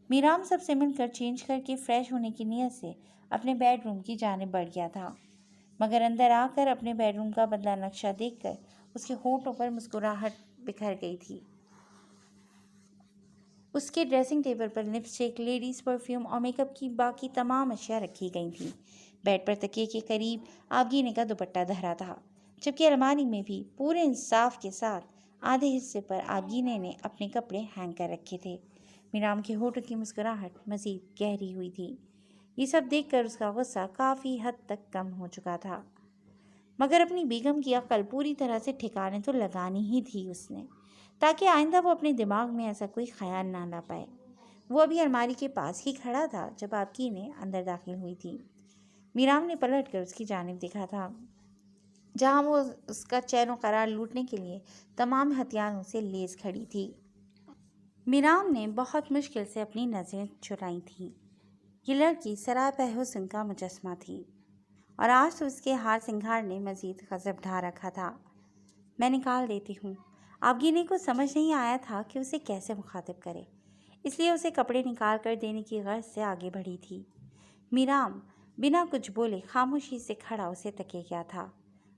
मीराम सबसे मिलकर चेंज करके फ्रेश होने की नीयत से अपने बेडरूम की जानिब बढ़ गया था, मगर अंदर आकर अपने बेडरूम का बदला नक्शा देखकर उसके होठों पर मुस्कुराहट बिखर गई थी। उसके ड्रेसिंग टेबल पर लिपस्टिक, लेडीज़ परफ्यूम और मेकअप की बाकी तमाम अशिया रखी गई थीं। बेड पर तकिए के करीब आबगीने का दुपट्टा धरा था, जबकि अलमारी में भी पूरे इंसाफ के साथ आधे हिस्से पर आबगीने ने अपने कपड़े हैंग कर रखे थे। मीराम के होठों की मुस्कुराहट मज़ीद गहरी हुई थी। ये सब देखकर उसका गुस्सा काफ़ी हद तक कम हो चुका था, मगर अपनी बेगम की अक्ल पूरी तरह से ठिकाने तो लगानी ही थी उसने, ताकि आइंदा वो अपने दिमाग में ऐसा कोई ख्याल ना ला पाए। वो अभी अलमारी के पास ही खड़ा था जब आबगीने अंदर दाखिल हुई थी। मीराम ने पलट कर उसकी जानिब देखा था, जहाँ वो उसका चैन करार लूटने के लिए तमाम हथियारों से लेस खड़ी थी। मीराम ने बहुत मुश्किल से अपनी नज़रें चुराई थी। ये लड़की सरापा हुस्न का मुजस्मा थी और आज तो उसके हार सिंगार ने मज़ीद गज़ब ढा रखा था। मैं निकाल देती हूँ। आबगीने को समझ नहीं आया था कि उसे कैसे मुखातिब करे, इसलिए उसे कपड़े निकाल कर देने की गर्ज से आगे बढ़ी थी। मीराम बिना कुछ बोले खामोशी से खड़ा उसे तके गया था।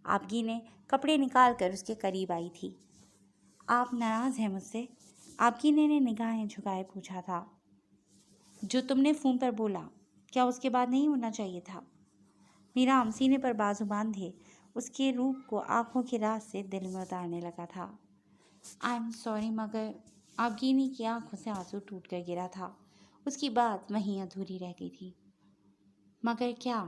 आबगीने कपड़े निकाल कर उसके करीब आई थी। आप नाराज़ हैं मुझसे? आबगीने ने निगाहें झुकाए पूछा था। जो तुमने फ़ोन पर बोला, क्या उसके बाद नहीं होना चाहिए था? मीराम सीने पर बाजू बांधे उसके रूप को आंखों की राह से दिल में उतारने लगा था। आई एम सॉरी, मगर आबगीनी की आंखों से आंसू टूट कर गिरा था। उसकी बात वहीं अधूरी रह गई थी। मगर क्या?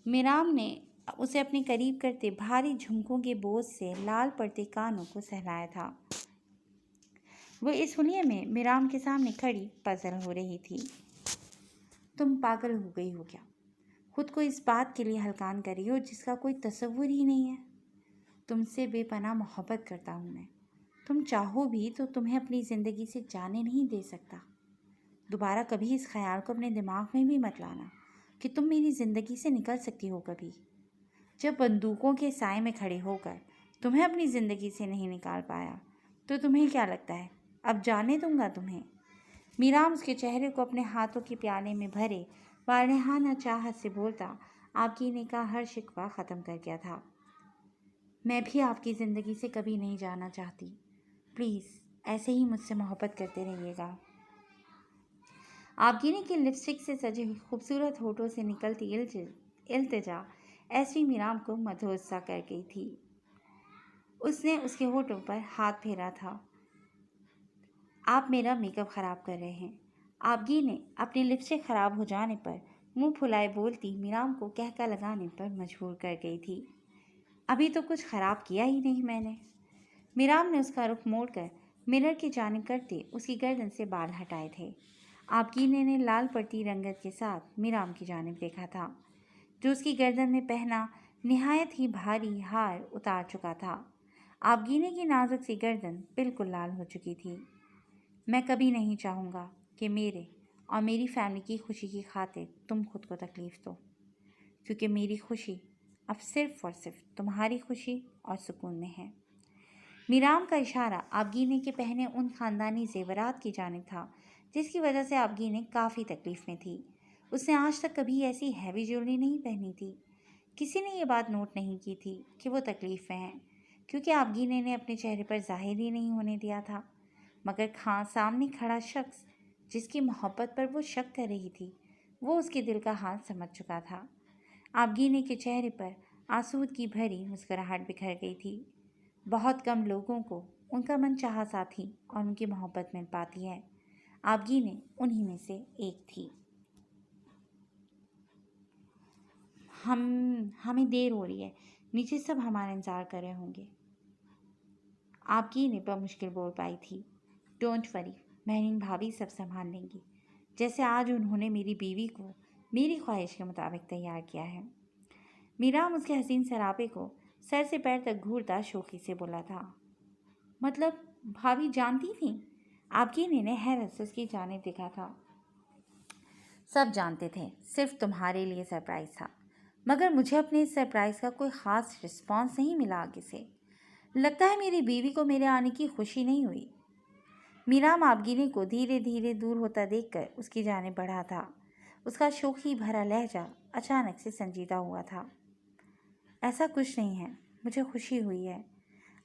मीराम ने उसे अपने करीब करते भारी झुमकों के बोझ से लाल पड़ते कानों को सहलाया था। वो इस हुलिये में मीराम के सामने खड़ी पजल हो रही थी। तुम पागल हो गई हो क्या? खुद को इस बात के लिए हलकान कर रही हो जिसका कोई तसव्वुर ही नहीं है। तुमसे बेपनाह मोहब्बत करता हूँ मैं। तुम चाहो भी तो तुम्हें अपनी ज़िंदगी से जाने नहीं दे सकता। दोबारा कभी इस ख्याल को अपने दिमाग में भी मत लाना कि तुम मेरी ज़िंदगी से निकल सकती हो कभी। जब बंदूकों के साए में खड़े होकर तुम्हें अपनी ज़िंदगी से नहीं निकाल पाया तो तुम्हें क्या लगता है अब जाने दूंगा तुम्हें? मीराम उसके चेहरे को अपने हाथों के प्याले में भरे वारेहाना चाहत से बोलता आबगीने का हर शिकवा ख़त्म कर गया था। मैं भी आपकी ज़िंदगी से कभी नहीं जाना चाहती। प्लीज़ ऐसे ही मुझसे मोहब्बत करते रहिएगा। आबगीने की लिपस्टिक से सजे खूबसूरत होठों से निकलती इल्तिजा ऐसी मीराम को मदहोश सा कर गई थी। उसने उसके होठों पर हाथ फेरा था। आप मेरा मेकअप ख़राब कर रहे हैं। आबगी ने अपनी लिपस्टिक ख़राब हो जाने पर मुंह फुलाए बोलती मीराम को कहका लगाने पर मजबूर कर गई थी। अभी तो कुछ ख़राब किया ही नहीं मैंने। मीराम ने उसका रुख मोड़कर मिरर की जानिब करते उसकी गर्दन से बाल हटाए थे। आबगीने ने लाल पड़ती रंगत के साथ मीराम की जानिब देखा था, जो उसकी गर्दन में पहना निहायत ही भारी हार उतार चुका था। आबगीने की नाजुक सी गर्दन बिल्कुल लाल हो चुकी थी। मैं कभी नहीं चाहूँगा कि मेरे और मेरी फैमिली की खुशी की खातिर तुम खुद को तकलीफ़ दो, क्योंकि मेरी खुशी अब सिर्फ़ और सिर्फ तुम्हारी खुशी और सुकून में है। मीराम का इशारा आबगीने के पहने उन ख़ानदानी ज़ेवरात की जानिब था जिसकी वजह से आबगीने काफ़ी तकलीफ़ में थी। उसने आज तक कभी ऐसी हैवी ज्वेलरी नहीं पहनी थी। किसी ने ये बात नोट नहीं की थी कि वो तकलीफ़ में हैं, क्योंकि आबगीने ने अपने चेहरे पर ज़ाहिर ही नहीं होने दिया था। मगर सामने खड़ा शख्स जिसकी मोहब्बत पर वो शक कर रही थी, वो उसके दिल का हाल समझ चुका था। आबगीने के चेहरे पर आसूदगी भरी मुस्कुराहट बिखर गई थी। बहुत कम लोगों को उनका मनचाहा साथी और उनकी मोहब्बत मिल पाती है। आबगीने उन्हीं में से एक थी। हमें देर हो रही है, नीचे सब हमारा इंतज़ार कर रहे होंगे। आबगीने बमुश्किल बोल पाई थी। डोंट वरी, महरीन भाभी सब संभाल लेंगी, जैसे आज उन्होंने मेरी बीवी को मेरी ख्वाहिश के मुताबिक तैयार किया है। मीराम उसके हसीन सरापे को सर से पैर तक घूरता शोखी से बोला था। मतलब भाभी जानती थी? आबगीने ने हैरत से उसकी जानिब देखा था। सब जानते थे, सिर्फ तुम्हारे लिए सरप्राइज़ था। मगर मुझे अपने इस सरप्राइज़ का कोई ख़ास रिस्पॉन्स नहीं मिला आगे से। लगता है मेरी बीवी को मेरे आने की खुशी नहीं हुई। मीराम आबगीने को धीरे धीरे दूर होता देखकर उसकी जानिब बढ़ा था। उसका शोखी भरा लहजा अचानक से संजीदा हुआ था। ऐसा कुछ नहीं है, मुझे खुशी हुई है।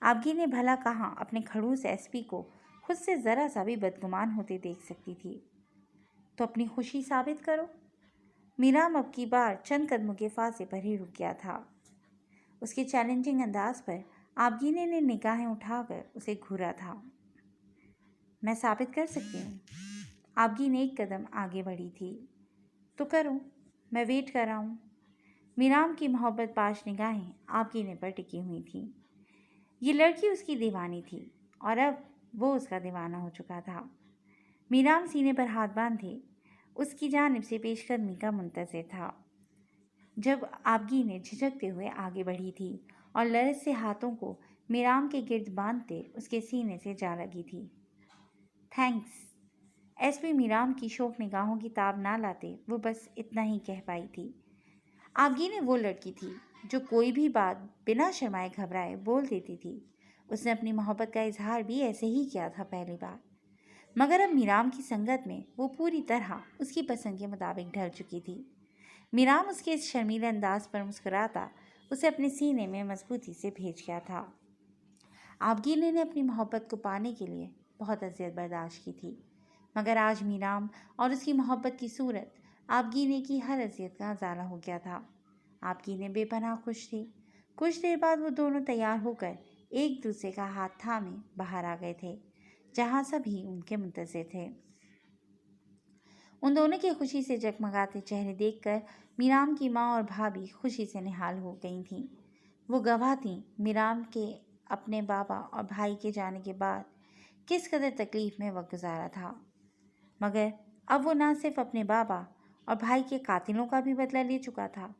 आबगीने भला कहाँ अपने खड़ूस एसपी को खुद से ज़रा सा भी बदगुमान होते देख सकती थी। तो अपनी खुशी साबित करो। मीराम अब की बार चंद कदमों के फासले पर ही रुक गया था। उसके चैलेंजिंग अंदाज पर आबगीने ने निगाहें उठाकर उसे घूरा था। मैं साबित कर सकती हूँ। आबगीने एक कदम आगे बढ़ी थी। तो करो, मैं वेट कर रहा हूँ। मीराम की मोहब्बत पाश निगाहें आबगीने पर टिकी हुई थी। ये लड़की उसकी दीवानी थी और अब वो उसका दीवाना हो चुका था। मीराम सीने पर हाथ बांधे उसकी जानिब से पेशकदमी का मुंतज़िर था। जब आबगीने झिझकते हुए आगे बढ़ी थी और लरज़ से हाथों को मीराम के गिर्द बांधते उसके सीने से जा लगी थी। थैंक्स। एसपी मीराम की शोक निगाहों की ताब ना लाते वो बस इतना ही कह पाई थी। आबगीने वो लड़की थी जो कोई भी बात बिना शर्माए घबराए बोल देती थी। उसने अपनी मोहब्बत का इजहार भी ऐसे ही किया था पहली बार, मगर अब मीराम की संगत में वो पूरी तरह उसकी पसंद के मुताबिक ढल चुकी थी। मीराम उसके इस शर्मीले अंदाज पर मुस्कुराता उसे अपने सीने में मजबूती से भेज गया था। आबगीने ने अपनी मोहब्बत को पाने के लिए बहुत अज़ियत बर्दाश्त की थी, मगर आज मीराम और उसकी मोहब्बत की सूरत आबगीने की हर अज़ियत का अजाला हो गया था। आबगीने बेपनाह खुश थी। कुछ देर बाद वो दोनों तैयार होकर एक दूसरे का हाथ थामे बाहर आ गए थे, जहाँ सभी उनके मुंतज़िर थे। उन दोनों के खुशी से जगमगाते चेहरे देखकर मीराम की माँ और भाभी खुशी से निहाल हो गई थीं। वो गवाह थीं मीराम के अपने बाबा और भाई के जाने के बाद किस कदर तकलीफ में वक्त गुजारा था, मगर अब वो ना सिर्फ अपने बाबा और भाई के कातिलों का भी बदला ले चुका था,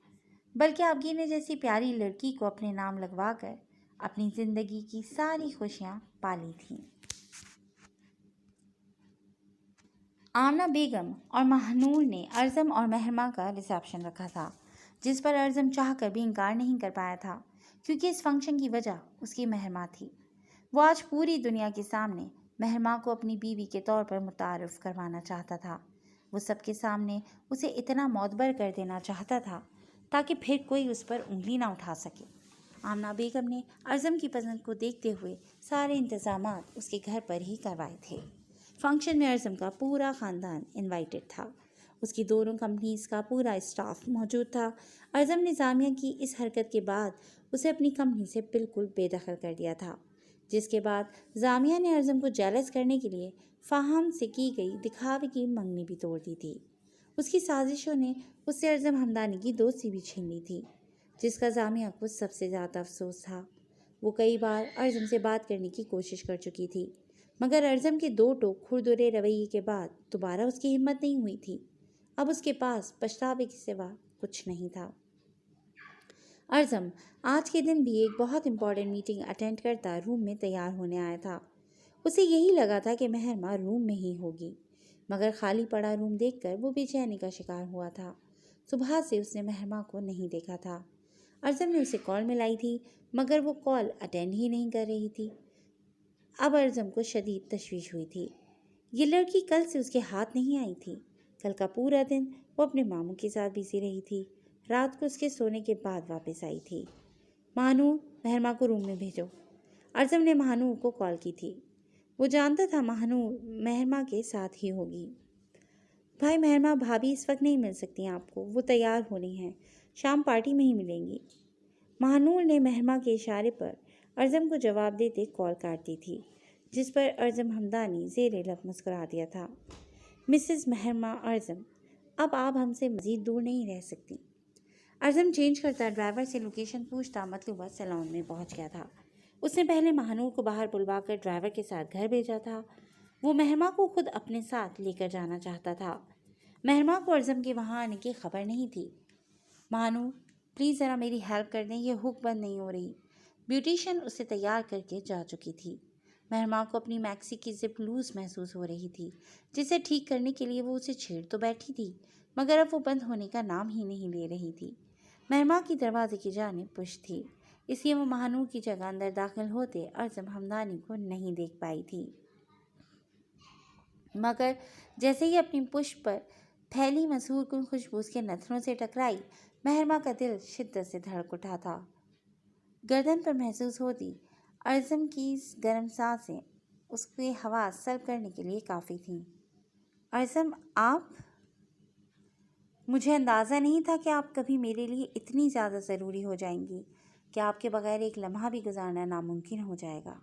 बल्कि आबगीने जैसी प्यारी लड़की को अपने नाम लगवा कर अपनी ज़िंदगी की सारी खुशियाँ पाली थीं। आमना बेगम और महानूर ने अर्ज़म और महरमा का रिसेप्शन रखा था, जिस पर अर्ज़म चाहकर भी इनकार नहीं कर पाया था, क्योंकि इस फंक्शन की वजह उसकी महरमा थी। वो आज पूरी दुनिया के सामने महरमा को अपनी बीवी के तौर पर मुतारफ़ करवाना चाहता था। वो सबके सामने उसे इतना मोतबर कर देना चाहता था ताकि फिर कोई उस पर उंगली ना उठा सके। आमना बेगम ने अर्ज़म की पसंद को देखते हुए सारे इंतज़ामात उसके घर पर ही करवाए थे। फंक्शन में अर्ज़म का पूरा ख़ानदान इनवाइटेड था। उसकी दोनों कंपनीज़ का पूरा स्टाफ मौजूद था। अर्ज़म ने जामिया की इस हरकत के बाद उसे अपनी कंपनी से बिल्कुल बेदखल कर दिया था, जिसके बाद जामिया ने अर्ज़म को जेलस करने के लिए फ़ाहम से की गई दिखावे की मंगनी भी तोड़ दी थी। उसकी साजिशों ने उससे अर्ज़म हमदानी की दोस्ती भी छीन ली थी, जिसका जामिया को सबसे ज़्यादा अफसोस था। वो कई बार अर्ज़म से बात करने की कोशिश कर चुकी थी, मगर अर्ज़म के दो टोक खुरदुरे रवैये के बाद दोबारा उसकी हिम्मत नहीं हुई थी। अब उसके पास पछतावे के सिवा कुछ नहीं था। अर्ज़म आज के दिन भी एक बहुत इम्पॉर्टेंट मीटिंग अटेंड करता रूम में तैयार होने आया था। उसे यही लगा था कि महरमा रूम में ही होगी, मगर खाली पड़ा रूम देखकर वो बेचैनी का शिकार हुआ था। सुबह से उसने महरमा को नहीं देखा था। अर्ज़म ने उसे कॉल मिलाई थी, मगर वो कॉल अटेंड ही नहीं कर रही थी। अब अर्ज़म को शदीद तशवीश हुई थी। ये लड़की कल से उसके हाथ नहीं आई थी। कल का पूरा दिन वो अपने मामू के साथ बिजी रही थी। रात को उसके सोने के बाद वापस आई थी। महानूर, महरमा को रूम में भेजो। अर्ज़म ने महानूर को कॉल की थी। वो जानता था महानूर महरमा के साथ ही होगी। भाई, महरमा भाभी इस वक्त नहीं मिल सकती हैं आपको, वो तैयार हो रही हैं, शाम पार्टी में ही मिलेंगी। महानूर ने महरमा के इशारे पर अर्ज़म को जवाब देते कॉल काट दी थी, जिस पर अर्ज़म हमदानी ज़ेरे लब मुस्कुरा दिया था। मिसेस महरमा अर्ज़म, अब आप हमसे मज़ीद दूर नहीं रह सकती। अर्ज़म चेंज करता ड्राइवर से लोकेशन पूछता मतलूबा सैलून में पहुंच गया था। उसने पहले महानूर को बाहर बुलवा कर ड्राइवर के साथ घर भेजा था। वो महरमा को खुद अपने साथ लेकर जाना चाहता था। महरमा को अर्ज़म के वहाँ आने की खबर नहीं थी। महानूर, प्लीज़ ज़रा मेरी हेल्प कर दें, ये हुक बंद नहीं हो रही। ब्यूटिशियन उसे तैयार करके जा चुकी थी। महरमा को अपनी मैक्सी की ज़िप लूज़ महसूस हो रही थी, जिसे ठीक करने के लिए वो उसे छेड़ तो बैठी थी, मगर अब वो बंद होने का नाम ही नहीं ले रही थी। महरमा की दरवाजे की जानिब पुश थी, इसलिए वो महानूर की जगह अंदर दाखिल होते अर्ज़म हमदानी को नहीं देख पाई थी। मगर जैसे ही अपनी पुष्प पर फैली मशहूर कुन खुशबू के नथनों से टकराई, महरमा का दिल शिद्दत से धड़क उठा था। गर्दन पर महसूस होती अर्ज़म की गर्म सांसें उसकी हवा सर्व करने के लिए काफ़ी थीं। अर्ज़म, आप? मुझे अंदाज़ा नहीं था कि आप कभी मेरे लिए इतनी ज़्यादा ज़रूरी हो जाएंगी कि आपके बगैर एक लम्हा भी गुजारना नामुमकिन हो जाएगा।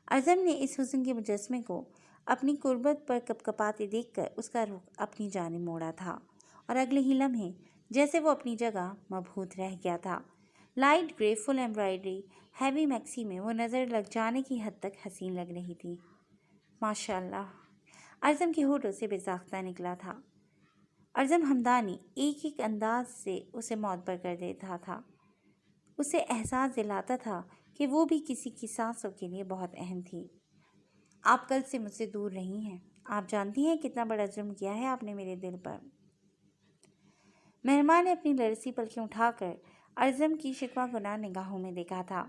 अर्ज़म ने इस हुस्न के मुजस्मे को अपनी कुर्बत पर कपकपाते देखकर उसका रुख अपनी जानिब मोड़ा था, और अगले ही लम्हे जैसे वो अपनी जगह मबहूत रह गया था। Light grey full embroidery heavy maxi में वो नज़र लग जाने की हद तक हसीन लग रही थी। माशाअल्लाह, अर्ज़म के होठों से बेसाख्ता निकला था। अर्ज़म हमदानी एक एक अंदाज से उसे मौतबर कर देता था। उसे एहसास दिलाता था कि वो भी किसी की सांसों के लिए बहुत अहम थी। आप कल से मुझसे दूर रही हैं। आप जानती हैं कितना बड़ा जुर्म किया है आपने मेरे दिल पर। महरमा ने अपनी लड़सी पलकें उठाकर अर्ज़म की शिकवा गुनाह निगाहों में देखा था,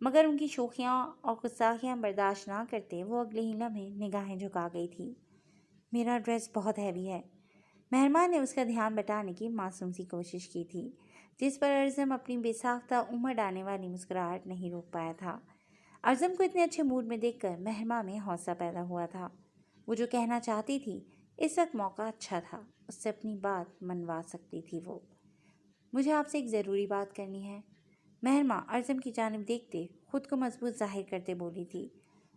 मगर उनकी शोखियाँ और गुस्ताखियाँ बर्दाश्त ना करते वो अगले ही लम्हे निगाहें झुका गई थी। मेरा ड्रेस बहुत हैवी है। महरमा ने उसका ध्यान बटाने की मासूम सी कोशिश की थी, जिस पर अर्ज़म अपनी बेसाख्ता उमड़ आने वाली मुस्कुराहट नहीं रोक पाया था। अर्ज़म को इतने अच्छे मूड में देखकर महरमा में हौसला पैदा हुआ था। वो जो कहना चाहती थी, इस वक्त मौका अच्छा था, उससे अपनी बात मनवा सकती थी वो। मुझे आपसे एक ज़रूरी बात करनी है। مہرما ارزم کی جانب دیکھتے خود کو مضبوط ظاہر کرتے بولی تھی۔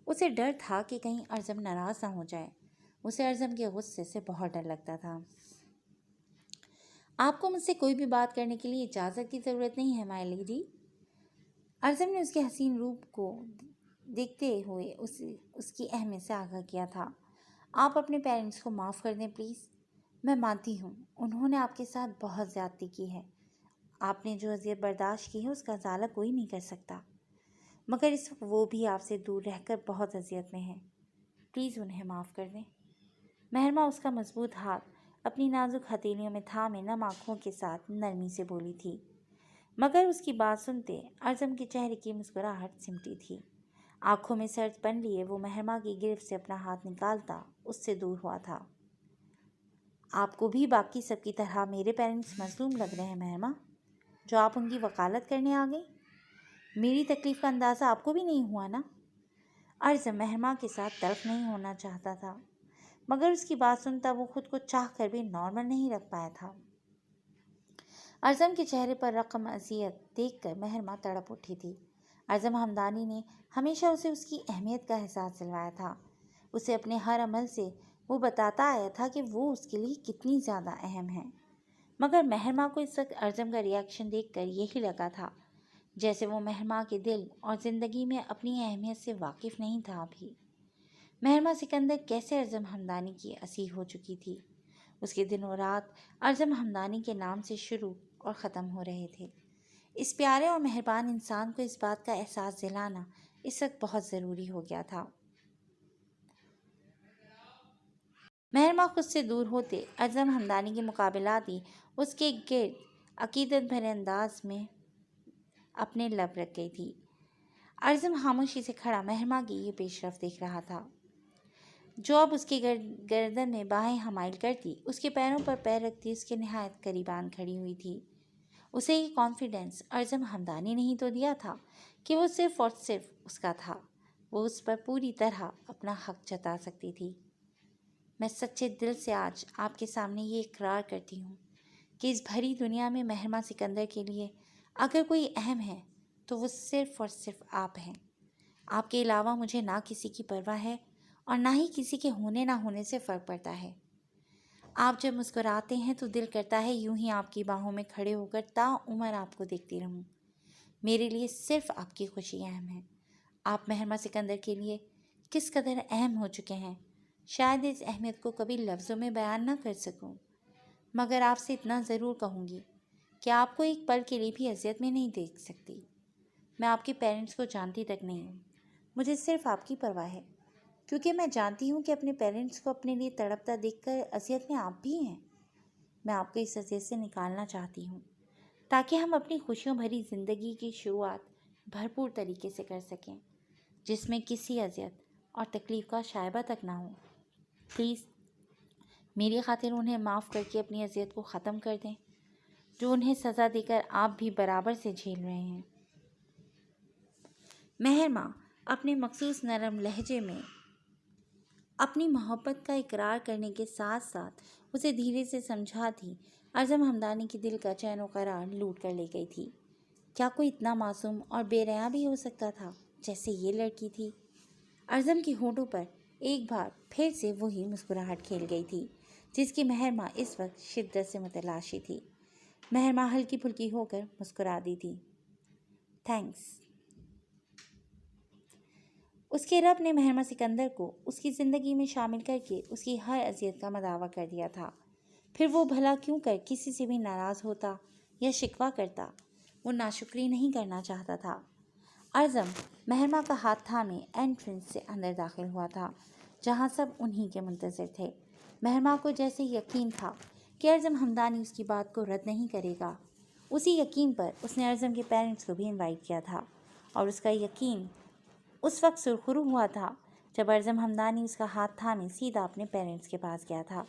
اسے ڈر تھا کہ کہیں ارزم ناراض نہ ہو جائے۔ اسے ارزم کے غصے سے بہت ڈر لگتا تھا۔ آپ کو مجھ سے کوئی بھی بات کرنے کے لیے اجازت کی ضرورت نہیں ہے مائی لیڈی۔ ارزم نے اس کے حسین روپ کو دیکھتے ہوئے اس کی اہمیت سے آگاہ کیا تھا۔ آپ اپنے پیرنٹس کو معاف کر دیں پلیز۔ میں مانتی ہوں انہوں نے آپ کے ساتھ بہت زیادتی کی ہے۔ آپ نے جو اذیت برداشت کی ہے اس کا ازالہ کوئی نہیں کر سکتا، مگر اس وقت وہ بھی آپ سے دور رہ کر بہت اذیت میں ہے۔ پلیز انہیں معاف کر دیں۔ مہرما اس کا مضبوط ہاتھ اپنی نازک ہتھیلیوں میں تھامے نم آنکھوں کے ساتھ نرمی سے بولی تھی، مگر اس کی بات سنتے ارزم کے چہرے کی مسکراہٹ سمٹی تھی۔ آنکھوں میں سرد پن لیے وہ مہرما کی گرفت سے اپنا ہاتھ نکالتا اس سے دور ہوا تھا۔ آپ کو بھی باقی سب کی طرح میرے پیرنٹس مظلوم لگ رہے ہیں مہرما، جو آپ ان کی وکالت کرنے آ گئی؟ میری تکلیف کا اندازہ آپ کو بھی نہیں ہوا نا؟ ارزم مہرما کے ساتھ تلخ نہیں ہونا چاہتا تھا، مگر اس کی بات سنتا وہ خود کو چاہ کر بھی نارمل نہیں رکھ پایا تھا۔ ارزم کے چہرے پر رقم اذیت دیکھ کر مہرما تڑپ اٹھی تھی۔ ارزم ہمدانی نے ہمیشہ اسے اس کی اہمیت کا احساس دلوایا تھا۔ اسے اپنے ہر عمل سے وہ بتاتا آیا تھا کہ وہ اس کے لیے کتنی زیادہ اہم ہے، مگر مہرما کو اس وقت ارزم کا ریاکشن دیکھ کر یہی لگا تھا جیسے وہ مہرما کے دل اور زندگی میں اپنی اہمیت سے واقف نہیں تھا ابھی۔ مہرما سکندر کیسے ارزم ہمدانی کی اسیر ہو چکی تھی۔ اس کے دن و رات ارزم ہمدانی کے نام سے شروع اور ختم ہو رہے تھے۔ اس پیارے اور مہربان انسان کو اس بات کا احساس دلانا اس وقت بہت ضروری ہو گیا تھا۔ مہرما خود سے دور ہوتے ارزم ہمدانی کے مقابلاتی اس کے گرد عقیدت بھرے انداز میں اپنے لب رکھ گئی تھی۔ ارزم خاموشی سے کھڑا مہرما کی یہ پیش رفت دیکھ رہا تھا، جو اب اس کی گردن میں باہیں حمائل کرتی، اس کے پیروں پر پیر رکھتی اس کے نہایت قریبان کھڑی ہوئی تھی۔ اسے یہ کانفیڈنس ارزم ہمدانی نہیں تو دیا تھا کہ وہ صرف اور صرف اس کا تھا، وہ اس پر پوری طرح اپنا حق جتا سکتی تھی۔ میں سچے دل سے آج آپ کے سامنے یہ اقرار کرتی ہوں کہ اس بھری دنیا میں مہرما سکندر کے لیے اگر کوئی اہم ہے تو وہ صرف اور صرف آپ ہیں۔ آپ کے علاوہ مجھے نہ کسی کی پرواہ ہے اور نہ ہی کسی کے ہونے نہ ہونے سے فرق پڑتا ہے۔ آپ جب مسکراتے ہیں تو دل کرتا ہے یوں ہی آپ کی باہوں میں کھڑے ہو کر تا عمر آپ کو دیکھتی رہوں۔ میرے لیے صرف آپ کی خوشی اہم ہے۔ آپ مہرما سکندر کے لیے کس قدر اہم ہو چکے ہیں، شاید اس اہمیت کو کبھی لفظوں میں بیان نہ کر سکوں، مگر آپ سے اتنا ضرور کہوں گی کہ آپ کو ایک پل کے لیے بھی اذیت میں نہیں دیکھ سکتی۔ میں آپ کے پیرنٹس کو جانتی تک نہیں ہوں، مجھے صرف آپ کی پرواہ ہے، کیونکہ میں جانتی ہوں کہ اپنے پیرنٹس کو اپنے لیے تڑپتا دیکھ کر اذیت میں آپ بھی ہیں۔ میں آپ کو اس اذیت سے نکالنا چاہتی ہوں تاکہ ہم اپنی خوشیوں بھری زندگی کی شروعات بھرپور طریقے سے کر سکیں، جس میں کسی اذیت اور تکلیف کا شائبہ تک نہ ہو۔ پلیز میری خاطر انہیں معاف کر کے اپنی اذیت کو ختم کر دیں، جو انہیں سزا دے کر آپ بھی برابر سے جھیل رہے ہیں۔ مہرما اپنے مخصوص نرم لہجے میں اپنی محبت کا اقرار کرنے کے ساتھ ساتھ اسے دھیرے سے سمجھاتی ارزم ہمدانی کی دل کا چین و قرار لوٹ کر لے گئی تھی۔ کیا کوئی اتنا معصوم اور بے رحم بھی ہو سکتا تھا جیسے یہ لڑکی تھی؟ ارزم کی ہونٹوں پر ایک بار پھر سے وہی مسکراہٹ کھیل گئی تھی جس کی مہرما اس وقت شدت سے متلاشی تھی۔ مہرما ہلکی پھلکی ہو کر مسکرا دی تھی۔ تھینکس۔ اس کے رب نے مہرما سکندر کو اس کی زندگی میں شامل کر کے اس کی ہر اذیت کا مداوع کر دیا تھا۔ پھر وہ بھلا کیوں کر کسی سے بھی ناراض ہوتا یا شکوہ کرتا؟ وہ ناشکری نہیں کرنا چاہتا تھا۔ ارزم مہرما کا ہاتھ تھامے انٹرنس سے اندر داخل ہوا تھا، جہاں سب انہی کے منتظر تھے۔ مہرما کو جیسے یقین تھا کہ ارزم ہمدانی اس کی بات کو رد نہیں کرے گا، اسی یقین پر اس نے ارزم کے پیرنٹس کو بھی انوائٹ کیا تھا، اور اس کا یقین اس وقت سرخرو ہوا تھا جب ارزم ہمدانی اس کا ہاتھ تھامے سیدھا اپنے پیرنٹس کے پاس گیا تھا۔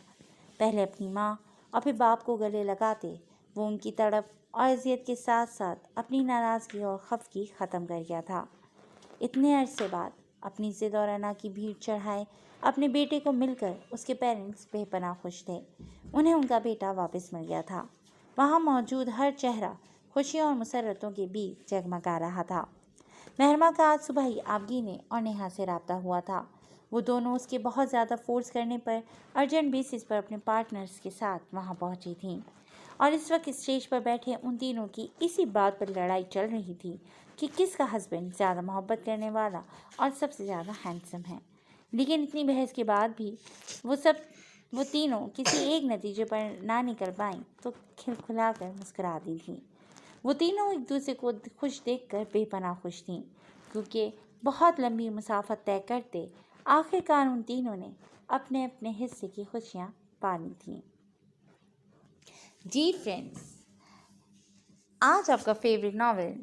پہلے اپنی ماں اور پھر باپ کو گلے لگاتے وہ ان کی تڑپ اور اذیت کے ساتھ ساتھ اپنی ناراضگی اور خفگی ختم کر گیا تھا۔ اتنے عرصے بعد اپنی ضد اور انا کی بھیڑ چڑھائے اپنے بیٹے کو مل کر اس کے پیرنٹس بے پناہ خوش تھے۔ انہیں ان کا بیٹا واپس مل گیا تھا۔ وہاں موجود ہر چہرہ खुशियों और मुसर्रतों के बीच जगमगा रहा था। महरमा का आज सुबह ही आबगीने और नेहा से राब्ता हुआ था। वो दोनों उसके बहुत ज़्यादा फोर्स करने पर अर्जेंट बेसिस पर अपने पार्टनर्स के साथ वहाँ पहुँची थीं और इस वक्त स्टेज पर बैठे उन तीनों की इसी बात पर लड़ाई चल रही थी कि किसका हस्बैंड ज़्यादा मोहब्बत करने वाला और सबसे ज़्यादा हैंडसम है। लेकिन इतनी बहस के बाद भी वो तीनों किसी एक नतीजे पर ना निकल पाईं तो खिलखिलाकर मुस्कुरा दी थीं। वो तीनों एक दूसरे को खुश देखकर बेपनाह खुश थीं, क्योंकि बहुत लंबी मुसाफत तय करते आखिरकार उन तीनों ने अपने अपने हिस्से की खुशियाँ पा ली थीं। जी फ्रेंड्स, आज आपका फेवरेट नॉवेल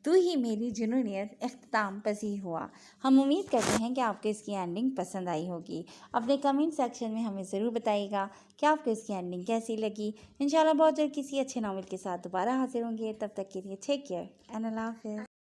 तू ही मेरी जुनूनियत इख्तिताम पसीर हुआ। हम उम्मीद करते हैं कि आपको इसकी एंडिंग पसंद आई होगी। अपने कमेंट सेक्शन में हमें ज़रूर बताइएगा कि आपको इसकी एंडिंग कैसी लगी। इंशाल्लाह बहुत जल्द किसी अच्छे नॉवेल के साथ दोबारा हाजिर होंगे। तब तक के लिए टेक केयर एंड अल्लाह हाफ़िज़।